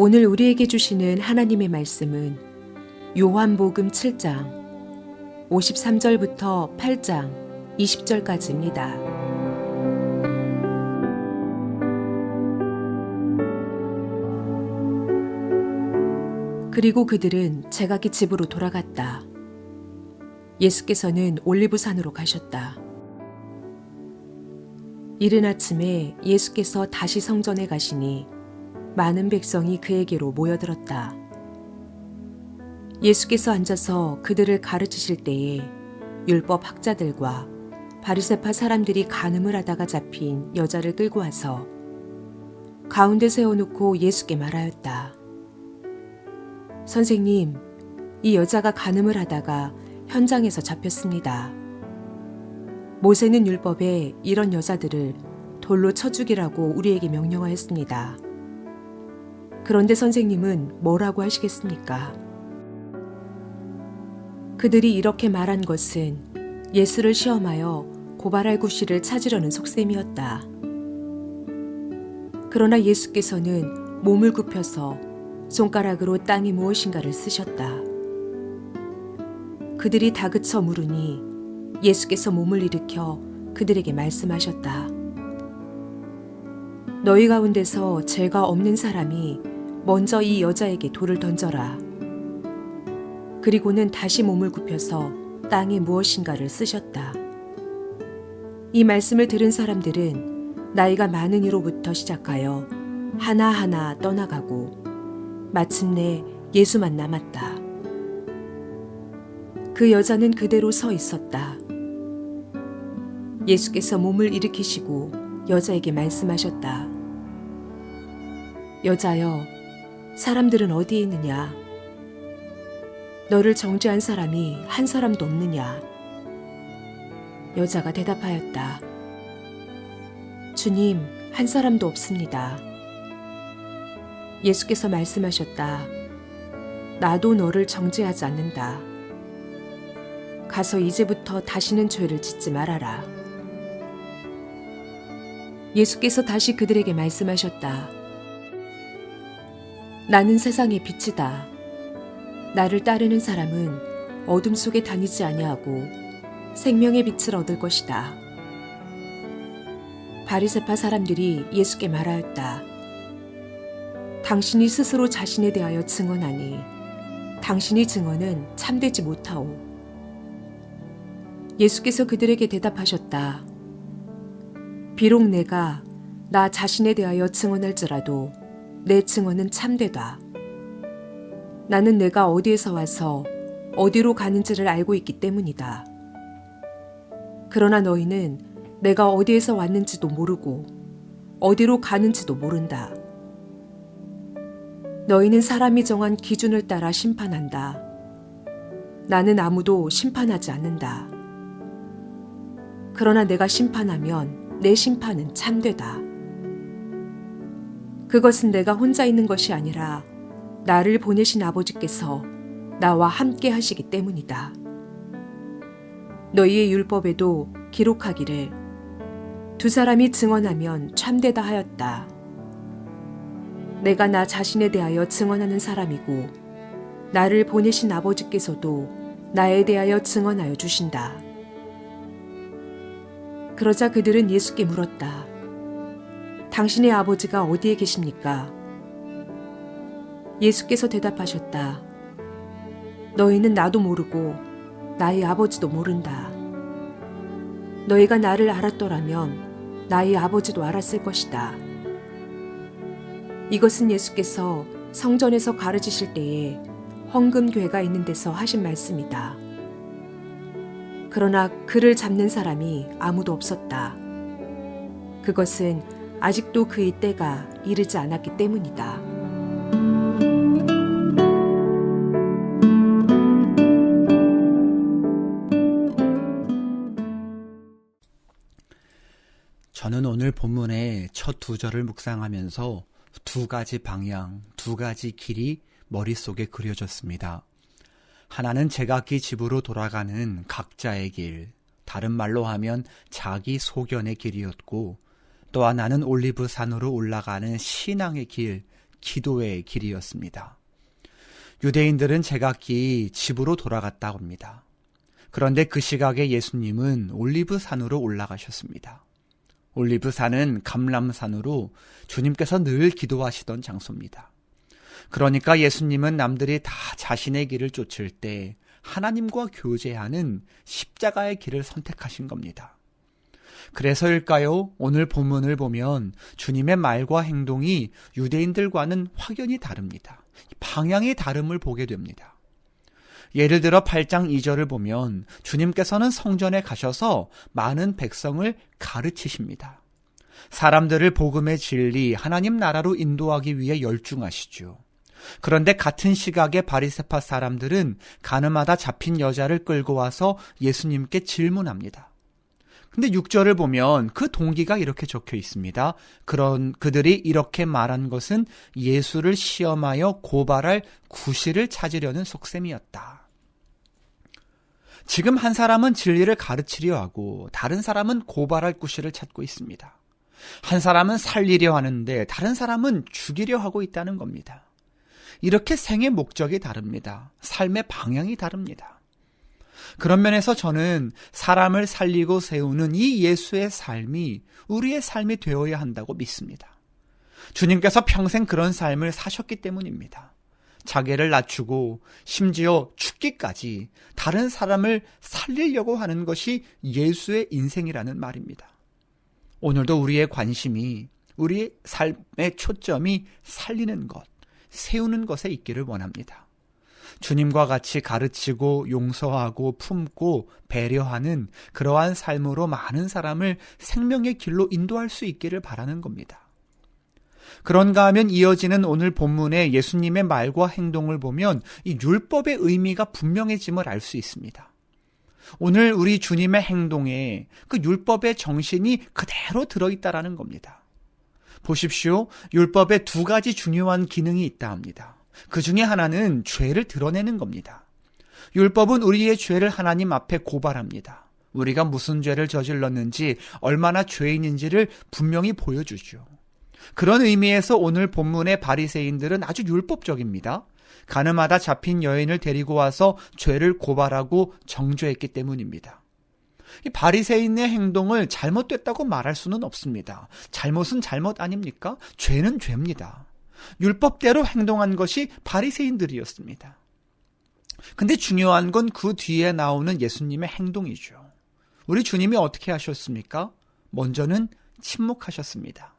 오늘 우리에게 주시는 하나님의 말씀은 요한복음 7장 53절부터 8장 20절까지입니다. 그리고 그들은 제각기 집으로 돌아갔다. 예수께서는 올리브산으로 가셨다. 이른 아침에 예수께서 다시 성전에 가시니 많은 백성이 그에게로 모여들었다. 예수께서 앉아서 그들을 가르치실 때에 율법 학자들과 바리새파 사람들이 간음을 하다가 잡힌 여자를 끌고 와서 가운데 세워놓고 예수께 말하였다. 선생님, 이 여자가 간음을 하다가 현장에서 잡혔습니다. 모세는 율법에 이런 여자들을 돌로 쳐 죽이라고 우리에게 명령하였습니다. 그런데 선생님은 뭐라고 하시겠습니까? 그들이 이렇게 말한 것은 예수를 시험하여 고발할 구실을 찾으려는 속셈이었다. 그러나 예수께서는 몸을 굽혀서 손가락으로 땅에 무엇인가를 쓰셨다. 그들이 다그쳐 물으니 예수께서 몸을 일으켜 그들에게 말씀하셨다. 너희 가운데서 죄가 없는 사람이 먼저 이 여자에게 돌을 던져라. 그리고는 다시 몸을 굽혀서 땅에 무엇인가를 쓰셨다. 이 말씀을 들은 사람들은 나이가 많은 이로부터 시작하여 하나하나 떠나가고 마침내 예수만 남았다. 그 여자는 그대로 서 있었다. 예수께서 몸을 일으키시고 여자에게 말씀하셨다. 여자여, 사람들은 어디에 있느냐? 너를 정죄한 사람이 한 사람도 없느냐? 여자가 대답하였다. 주님, 한 사람도 없습니다. 예수께서 말씀하셨다. 나도 너를 정죄하지 않는다. 가서 이제부터 다시는 죄를 짓지 말아라. 예수께서 다시 그들에게 말씀하셨다. 나는 세상의 빛이다. 나를 따르는 사람은 어둠 속에 다니지 아니하고 생명의 빛을 얻을 것이다. 바리새파 사람들이 예수께 말하였다. 당신이 스스로 자신에 대하여 증언하니 당신의 증언은 참되지 못하오. 예수께서 그들에게 대답하셨다. 비록 내가 나 자신에 대하여 증언할지라도 내 증언은 참되다. 나는 내가 어디에서 와서 어디로 가는지를 알고 있기 때문이다. 그러나 너희는 내가 어디에서 왔는지도 모르고 어디로 가는지도 모른다. 너희는 사람이 정한 기준을 따라 심판한다. 나는 아무도 심판하지 않는다. 그러나 내가 심판하면 내 심판은 참되다. 그것은 내가 혼자 있는 것이 아니라 나를 보내신 아버지께서 나와 함께 하시기 때문이다. 너희의 율법에도 기록하기를 두 사람이 증언하면 참되다 하였다. 내가 나 자신에 대하여 증언하는 사람이고 나를 보내신 아버지께서도 나에 대하여 증언하여 주신다. 그러자 그들은 예수께 물었다. 당신의 아버지가 어디에 계십니까? 예수께서 대답하셨다. 너희는 나도 모르고 나의 아버지도 모른다. 너희가 나를 알았더라면 나의 아버지도 알았을 것이다. 이것은 예수께서 성전에서 가르치실 때에 헌금궤가 있는 데서 하신 말씀이다. 그러나 그를 잡는 사람이 아무도 없었다. 그것은 아직도 그의 때가 이르지 않았기 때문이다. 저는 오늘 본문의 첫 두 절을 묵상하면서 두 가지 방향, 두 가지 길이 머릿속에 그려졌습니다. 하나는 제각기 집으로 돌아가는 각자의 길, 다른 말로 하면 자기 소견의 길이었고, 또 하나는 올리브산으로 올라가는 신앙의 길, 기도의 길이었습니다. 유대인들은 제각기 집으로 돌아갔다고 합니다. 그런데 그 시각에 예수님은 올리브산으로 올라가셨습니다. 올리브산은 감람산으로 주님께서 늘 기도하시던 장소입니다. 그러니까 예수님은 남들이 다 자신의 길을 쫓을 때 하나님과 교제하는 십자가의 길을 선택하신 겁니다. 그래서일까요? 오늘 본문을 보면 주님의 말과 행동이 유대인들과는 확연히 다릅니다. 방향의 다름을 보게 됩니다. 예를 들어 8장 2절을 보면 주님께서는 성전에 가셔서 많은 백성을 가르치십니다. 사람들을 복음의 진리, 하나님 나라로 인도하기 위해 열중하시죠. 그런데 같은 시각에 바리새파 사람들은 가늠하다 잡힌 여자를 끌고 와서 예수님께 질문합니다. 근데 6절을 보면 그 동기가 이렇게 적혀 있습니다. 그들이 이렇게 말한 것은 예수를 시험하여 고발할 구실을 찾으려는 속셈이었다. 지금 한 사람은 진리를 가르치려 하고 다른 사람은 고발할 구실을 찾고 있습니다. 한 사람은 살리려 하는데 다른 사람은 죽이려 하고 있다는 겁니다. 이렇게 생의 목적이 다릅니다. 삶의 방향이 다릅니다. 그런 면에서 저는 사람을 살리고 세우는 이 예수의 삶이 우리의 삶이 되어야 한다고 믿습니다. 주님께서 평생 그런 삶을 사셨기 때문입니다. 자기를 낮추고 심지어 죽기까지 다른 사람을 살리려고 하는 것이 예수의 인생이라는 말입니다. 오늘도 우리의 관심이, 우리의 삶의 초점이 살리는 것, 세우는 것에 있기를 원합니다. 주님과 같이 가르치고 용서하고 품고 배려하는 그러한 삶으로 많은 사람을 생명의 길로 인도할 수 있기를 바라는 겁니다. 그런가 하면 이어지는 오늘 본문의 예수님의 말과 행동을 보면 이 율법의 의미가 분명해짐을 알 수 있습니다. 오늘 우리 주님의 행동에 그 율법의 정신이 그대로 들어있다라는 겁니다. 보십시오. 율법에 두 가지 중요한 기능이 있다 합니다. 그 중에 하나는 죄를 드러내는 겁니다. 율법은 우리의 죄를 하나님 앞에 고발합니다. 우리가 무슨 죄를 저질렀는지, 얼마나 죄인인지를 분명히 보여주죠. 그런 의미에서 오늘 본문의 바리새인들은 아주 율법적입니다. 가늠하다 잡힌 여인을 데리고 와서 죄를 고발하고 정죄했기 때문입니다. 이 바리새인의 행동을 잘못됐다고 말할 수는 없습니다. 잘못은 잘못 아닙니까? 죄는 죄입니다. 율법대로 행동한 것이 바리새인들이었습니다. 근데 중요한 건 그 뒤에 나오는 예수님의 행동이죠. 우리 주님이 어떻게 하셨습니까? 먼저는 침묵하셨습니다.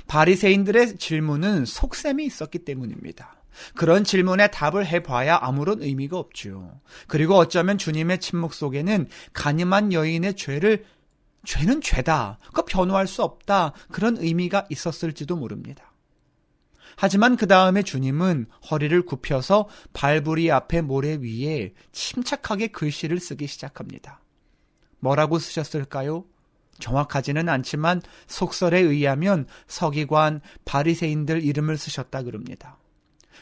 바리새인들의 질문은 속셈이 있었기 때문입니다. 그런 질문에 답을 해봐야 아무런 의미가 없죠. 그리고 어쩌면 주님의 침묵 속에는 간음한 여인의 죄는 죄다, 그거 변호할 수 없다, 그런 의미가 있었을지도 모릅니다. 하지만 그 다음에 주님은 허리를 굽혀서 발부리 앞에 모래 위에 침착하게 글씨를 쓰기 시작합니다. 뭐라고 쓰셨을까요? 정확하지는 않지만 속설에 의하면 서기관, 바리새인들 이름을 쓰셨다 그럽니다.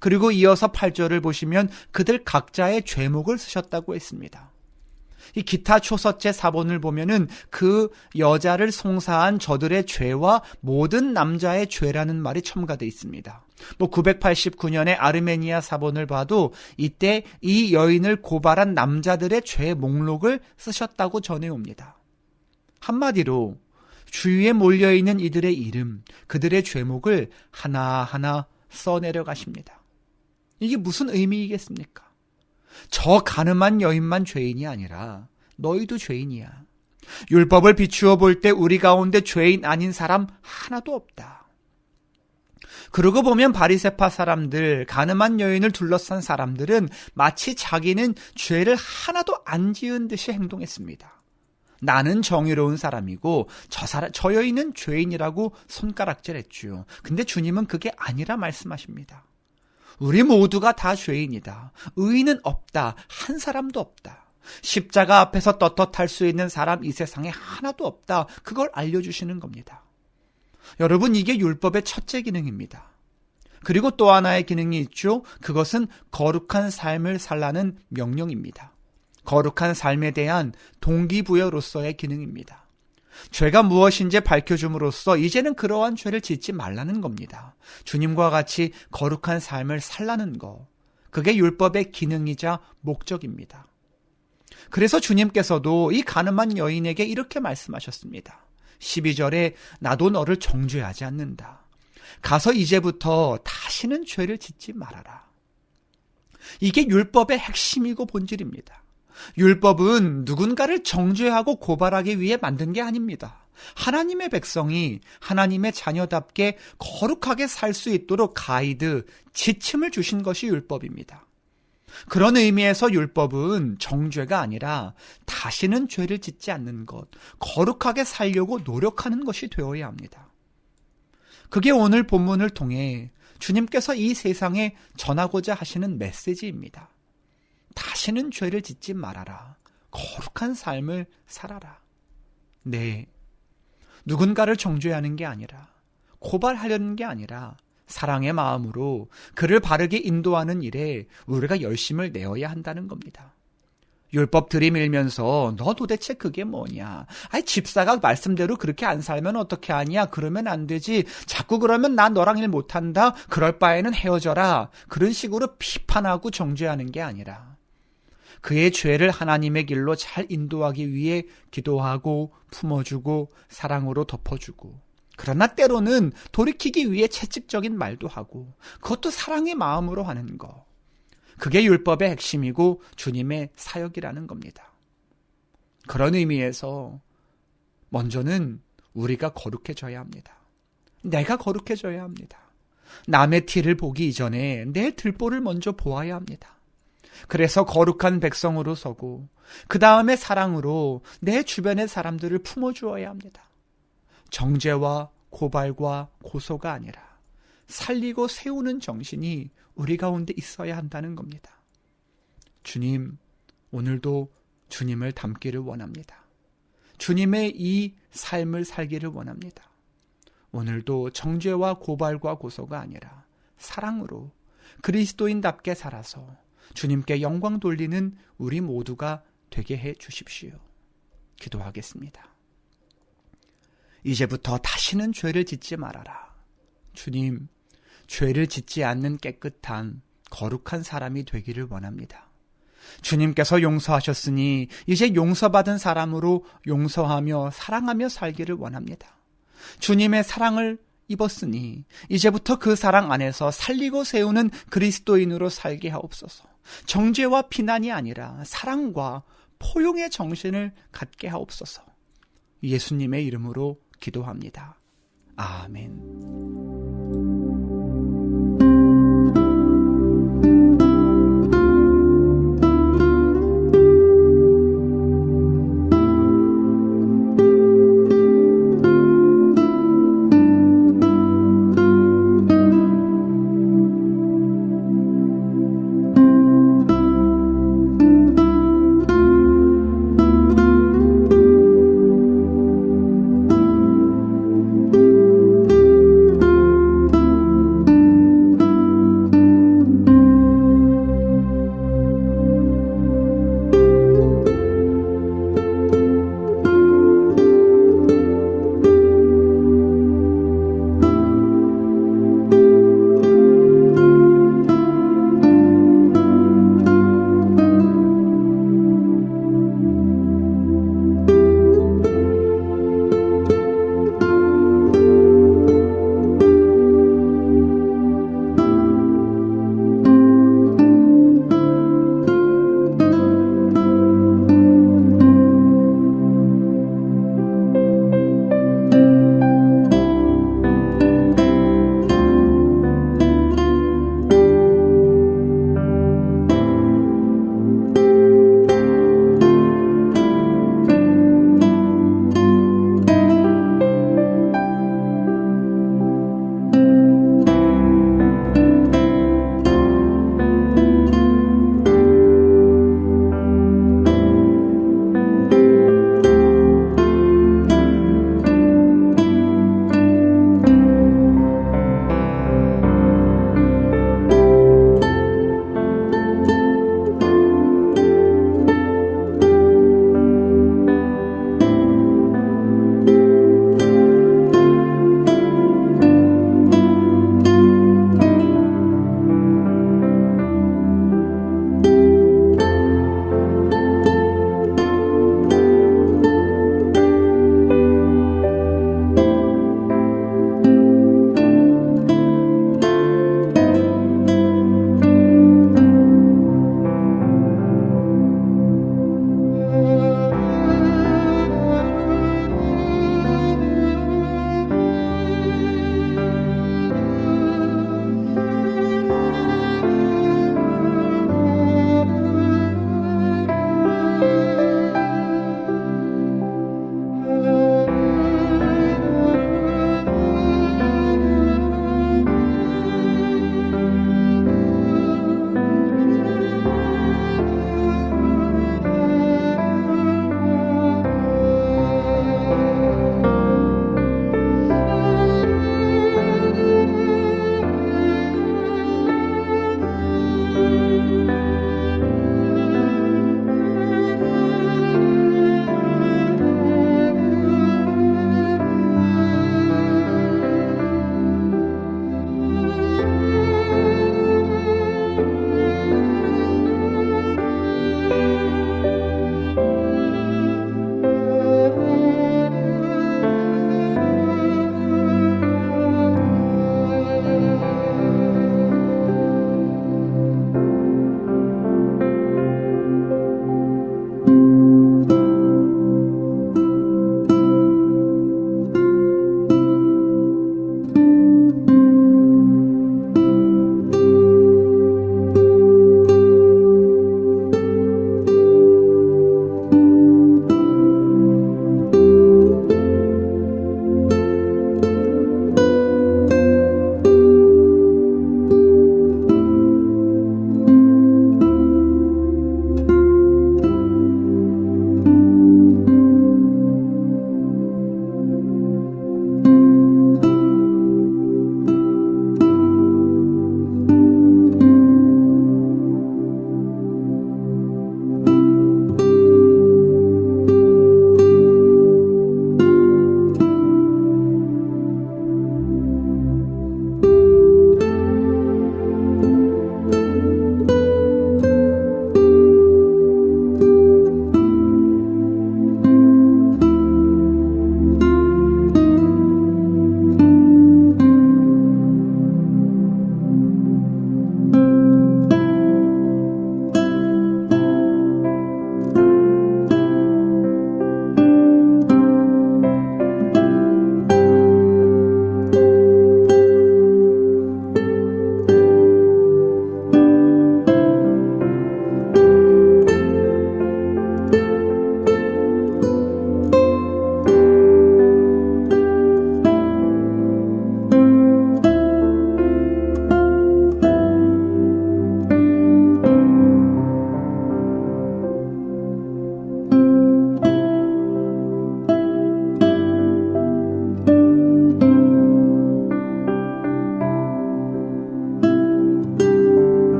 그리고 이어서 8절을 보시면 그들 각자의 죄목을 쓰셨다고 했습니다. 이 기타 초서체 사본을 보면은 그 여자를 송사한 저들의 죄와 모든 남자의 죄라는 말이 첨가되어 있습니다. 989년에 아르메니아 사본을 봐도 이때 이 여인을 고발한 남자들의 죄 목록을 쓰셨다고 전해옵니다. 한마디로 주위에 몰려있는 이들의 이름, 그들의 죄목을 하나하나 써내려 가십니다. 이게 무슨 의미이겠습니까? 저 가늠한 여인만 죄인이 아니라 너희도 죄인이야. 율법을 비추어 볼 때 우리 가운데 죄인 아닌 사람 하나도 없다. 그러고 보면 바리새파 사람들, 가늠한 여인을 둘러싼 사람들은 마치 자기는 죄를 하나도 안 지은 듯이 행동했습니다. 나는 정의로운 사람이고 저 여인은 죄인이라고 손가락질했죠. 근데 주님은 그게 아니라 말씀하십니다. 우리 모두가 다 죄인이다. 의인은 없다. 한 사람도 없다. 십자가 앞에서 떳떳할 수 있는 사람 이 세상에 하나도 없다. 그걸 알려주시는 겁니다. 여러분, 이게 율법의 첫째 기능입니다. 그리고 또 하나의 기능이 있죠. 그것은 거룩한 삶을 살라는 명령입니다. 거룩한 삶에 대한 동기부여로서의 기능입니다. 죄가 무엇인지 밝혀줌으로써 이제는 그러한 죄를 짓지 말라는 겁니다. 주님과 같이 거룩한 삶을 살라는 거. 그게 율법의 기능이자 목적입니다. 그래서 주님께서도 이 가늠한 여인에게 이렇게 말씀하셨습니다. 12절에 나도 너를 정죄하지 않는다. 가서 이제부터 다시는 죄를 짓지 말아라. 이게 율법의 핵심이고 본질입니다. 율법은 누군가를 정죄하고 고발하기 위해 만든 게 아닙니다. 하나님의 백성이 하나님의 자녀답게 거룩하게 살 수 있도록 가이드, 지침을 주신 것이 율법입니다. 그런 의미에서 율법은 정죄가 아니라 다시는 죄를 짓지 않는 것, 거룩하게 살려고 노력하는 것이 되어야 합니다. 그게 오늘 본문을 통해 주님께서 이 세상에 전하고자 하시는 메시지입니다. 다시는 죄를 짓지 말아라. 거룩한 삶을 살아라. 네, 누군가를 정죄하는 게 아니라, 고발하려는 게 아니라 사랑의 마음으로 그를 바르게 인도하는 일에 우리가 열심을 내어야 한다는 겁니다. 율법 들이밀면서 너 도대체 그게 뭐냐? 아니 집사가 말씀대로 그렇게 안 살면 어떻게 하냐? 그러면 안 되지. 자꾸 그러면 난 너랑 일 못한다. 그럴 바에는 헤어져라. 그런 식으로 비판하고 정죄하는 게 아니라 그의 죄를 하나님의 길로 잘 인도하기 위해 기도하고 품어주고 사랑으로 덮어주고, 그러나 때로는 돌이키기 위해 채찍적인 말도 하고, 그것도 사랑의 마음으로 하는 거. 그게 율법의 핵심이고 주님의 사역이라는 겁니다. 그런 의미에서 먼저는 우리가 거룩해져야 합니다. 내가 거룩해져야 합니다. 남의 티를 보기 이전에 내 들보를 먼저 보아야 합니다. 그래서 거룩한 백성으로 서고 그 다음에 사랑으로 내 주변의 사람들을 품어주어야 합니다. 정죄와 고발과 고소가 아니라 살리고 세우는 정신이 우리 가운데 있어야 한다는 겁니다. 주님, 오늘도 주님을 닮기를 원합니다. 주님의 이 삶을 살기를 원합니다. 오늘도 정죄와 고발과 고소가 아니라 사랑으로 그리스도인답게 살아서 주님께 영광 돌리는 우리 모두가 되게 해 주십시오. 기도하겠습니다. 이제부터 다시는 죄를 짓지 말아라. 주님, 죄를 짓지 않는 깨끗한 거룩한 사람이 되기를 원합니다. 주님께서 용서하셨으니 이제 용서받은 사람으로 용서하며 사랑하며 살기를 원합니다. 주님의 사랑을 입었으니 이제부터 그 사랑 안에서 살리고 세우는 그리스도인으로 살게 하옵소서. 정죄와 비난이 아니라 사랑과 포용의 정신을 갖게 하옵소서. 예수님의 이름으로 기도합니다. 아멘.